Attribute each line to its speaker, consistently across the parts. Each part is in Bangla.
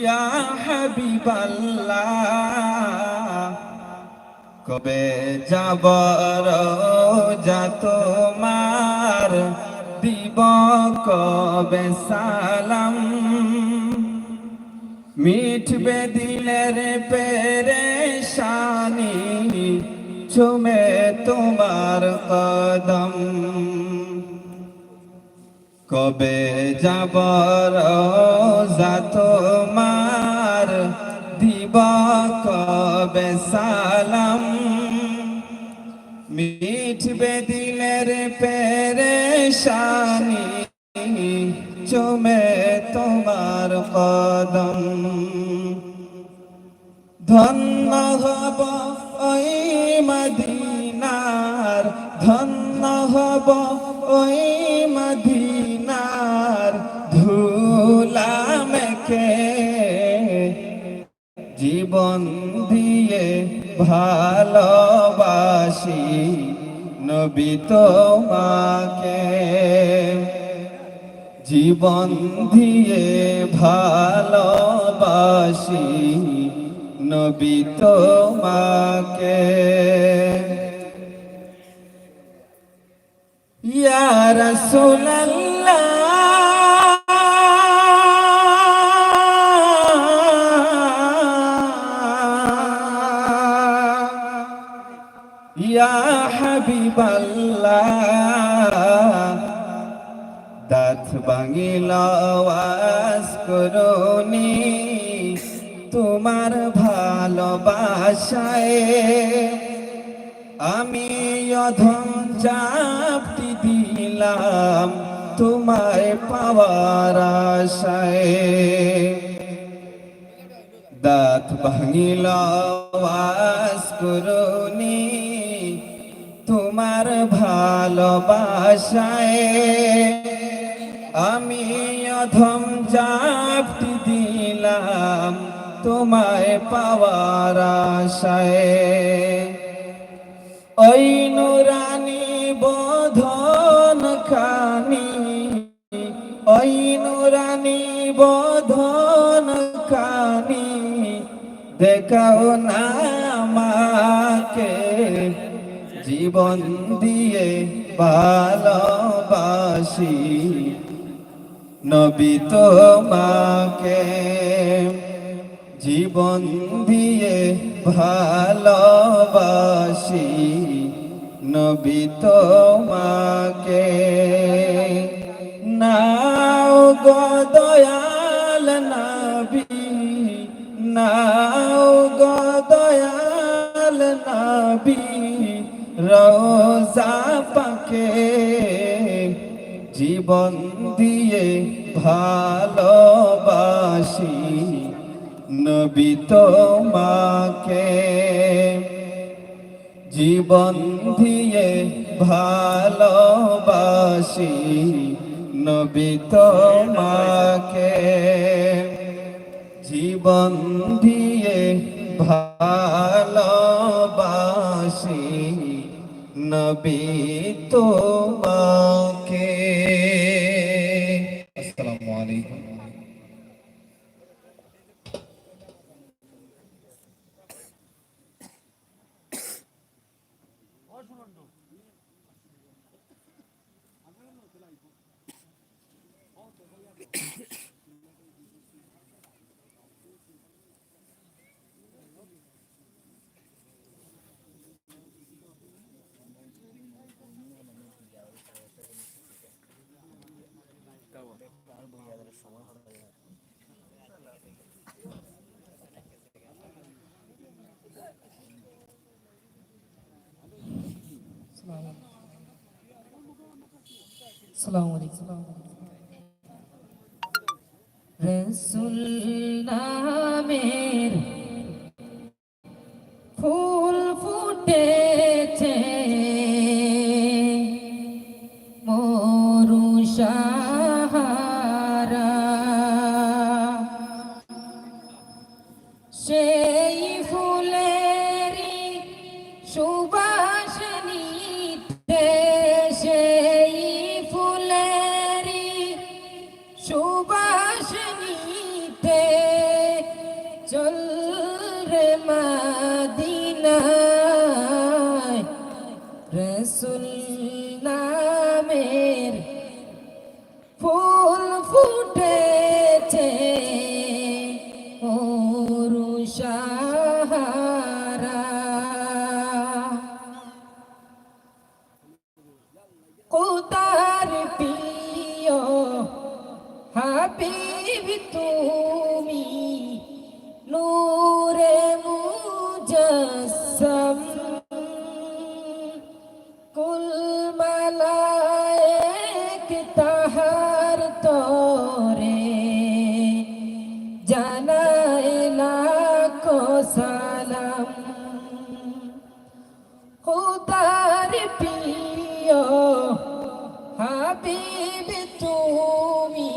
Speaker 1: ইয়া হাবিবাল্লাহ কবে যাব রোজা তোমার দিব কবে সালাম মিটবে দিলের পেরেশানি চুমে তোমার কদম কবে যাব রোজা তোমার দিব কবে সালাম মিটবে দিলের পেরেশানি চুমে তোমার কদম ধন্য হব ওই মদিনার ধন্য হব ওই মদিনার ধুলা মেখে জীবন দিয়ে ভালোবাসি নবী তোমাকে জীবন দিয়ে ভালোবাসি নবী তোমাকে ইয়া রাসূলুল্লাহ ইয়া হাবিবাল্লাহ দাঁত ভাঙিল আওয়াজ করুনি তোমার ভালোবাসায় আমি অধম চাপটি দিলাম তোমায় পাওয়ার আশায় দাঁত ভাঙিল আওয়াজ করুনি তোমার ভালোবাসায় আমি অধম চাপটি দিলাম তোমায় পাওয়ার আশায় ওই নুরানি বধন খানি ওই নুরানি বধন খানি দেখাও না আমাকে জীবন দিয়ে ভালোবাসি নবী তোমাকে জীবন দিয়ে ভালোবাসি নবী তোমাকে নাও গো দয়াল নবী নাও গো দয়াল নবী রোজা পাকে জীবন দিয়ে ভালোবাসি নবী তোমাকে জীবন দিয়ে ভালোবাসি নবী তোমাকে জীবন দিয়ে ভালোবাসি নবী তোমাকে আসসালামু আলাইকুম
Speaker 2: আসসালামু আলাইকুম রাসূল নামের ফুল ফুটেছে মরু সাহারা সেই ফুলেরই সুবাস নিতে সেই ফুলেরই সুবাস নিতে তাহার তরে জানাই লাখো সালাম। খুদার প্রিয় হাবিব তুমি,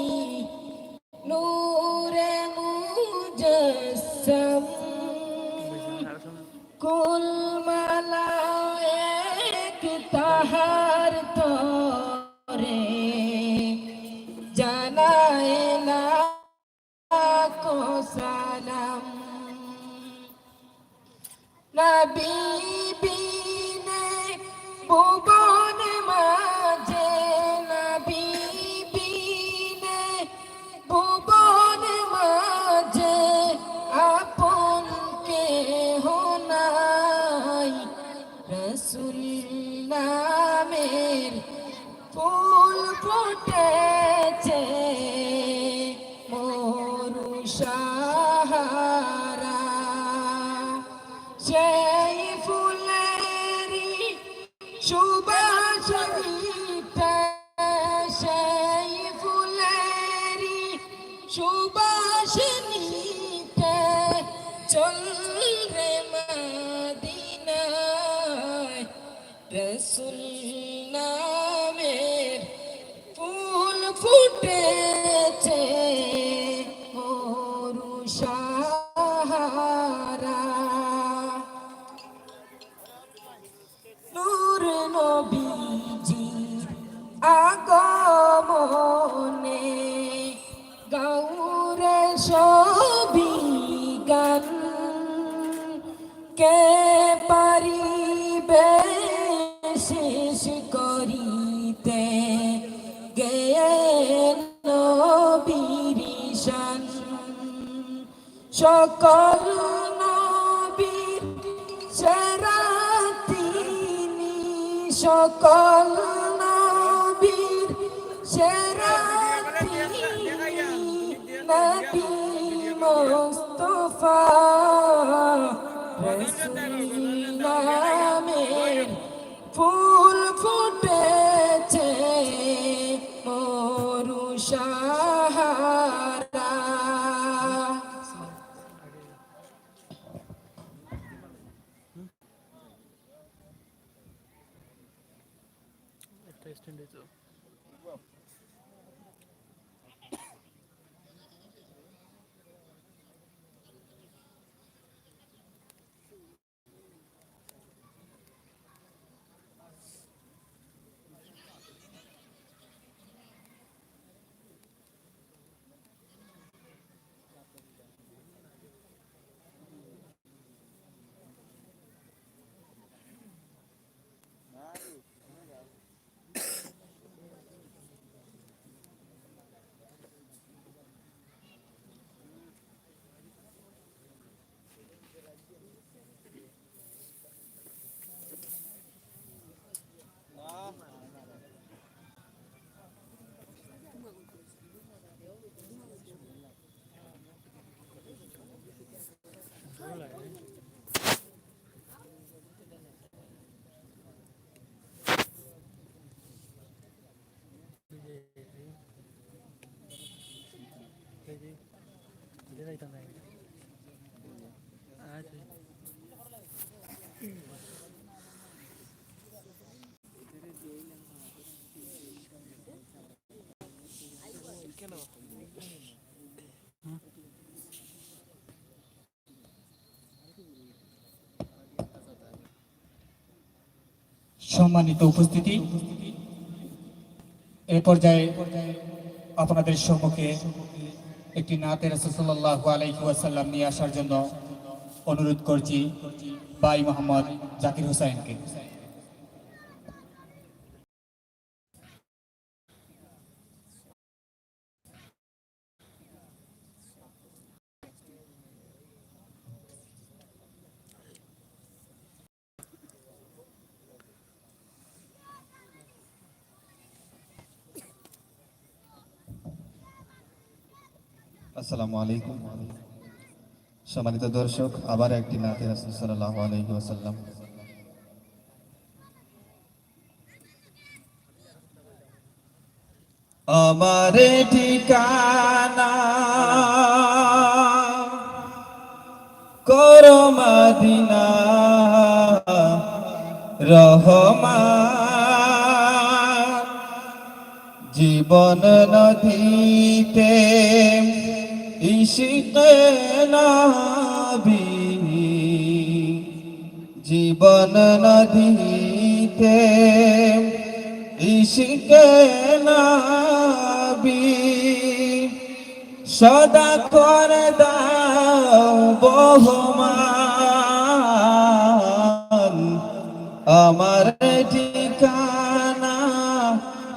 Speaker 2: নূরে মুজাসসাম। কুল মালায়েক তাহার তরে জানায় লাখো সালাম। নবী বিনে ভুবন মাঝে, নবী বিনে ভুবন মাঝে আপন কেহ নাই। রসুল নামের ফুল ফুটেছে মরু সাহারা, সেই ফুলেরই সুবাস মিঠে, সেই ফুলেরই সুবাস মিঠে। চল রে মদিনায়, রসুল নামের ফুল ফুটেছে মরু সাহারা। নূর নবীজির আগমনে গৌরে সবি গান, কে পারিবে শেষ করিতে গেয়ে নবীর শান। সকল নবীর সেরা তিনি, সকল নবীর সেরা তিনি, নবী মুস্তাফা রসুল নামের ফুল ফুটেছে মরু সাহারা।
Speaker 3: সম্মানিত উপস্থিতি, এই পর্যায়ে আপনাদের সম্মুখে একটি নাতে রাসূল সাল্লাল্লাহু আলাইহি ওয়াসাল্লাম নিয়ে আসার জন্য অনুরোধ করছি ভাই মোহাম্মদ জাকির হোসেনকে।
Speaker 1: আসসালামু আলাইকুম। সম্মানিত দর্শক, আবার একটি নাতে রাসূল সাল্লাল্লাহু আলাইহি ওয়াসাল্লাম। আমার ঠিকানা করো মদিনা রহমান জীবন নদীতে ইশক নবী জীবন নদীতে ইশক নবী সদা করে দাও বহমান আমার ঠিকানা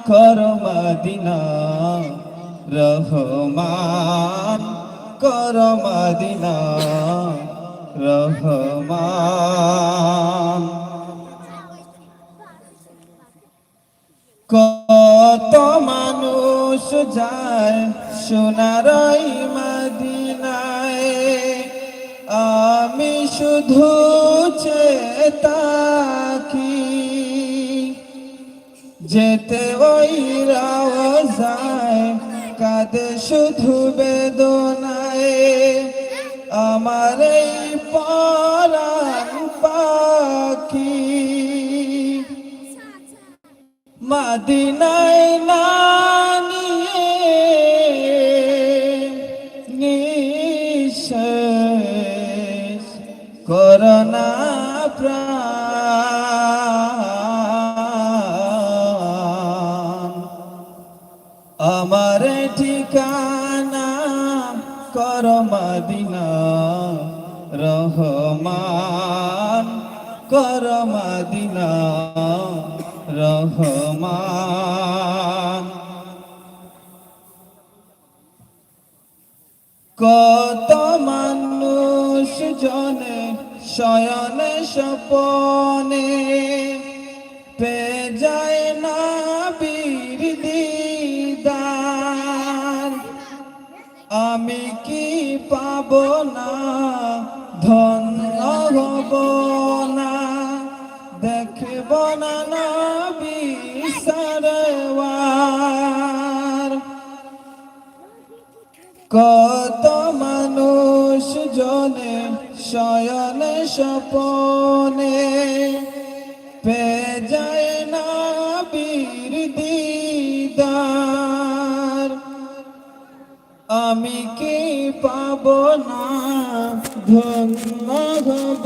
Speaker 1: করো মদিনা রহমান করো মদিনা রহমান কত মানুষ যায় সোনার এই মদিনায় আমি শুধু চেয়ে থাকি যেতে ওই রওজায় কাঁদে শুধু বেদনায় আমার এই পরাণ পাখি মদিনায় না নিয়ে নিঃশেষ করোনা প্রাণ আমার ঠিকানা করো মদিনা রহমান করো মদিনা রহমান কত মানুষ জনে শয়নে স্বপনে পে যায় না বীর দিদার আমি কি পাব না ধন্য হব না দেখব না নবী সরওয়ার কত মানুষ জনে শয়নে স্বপনে পে যায় না বীর দিদার আমি কি পাব না ধন্য হব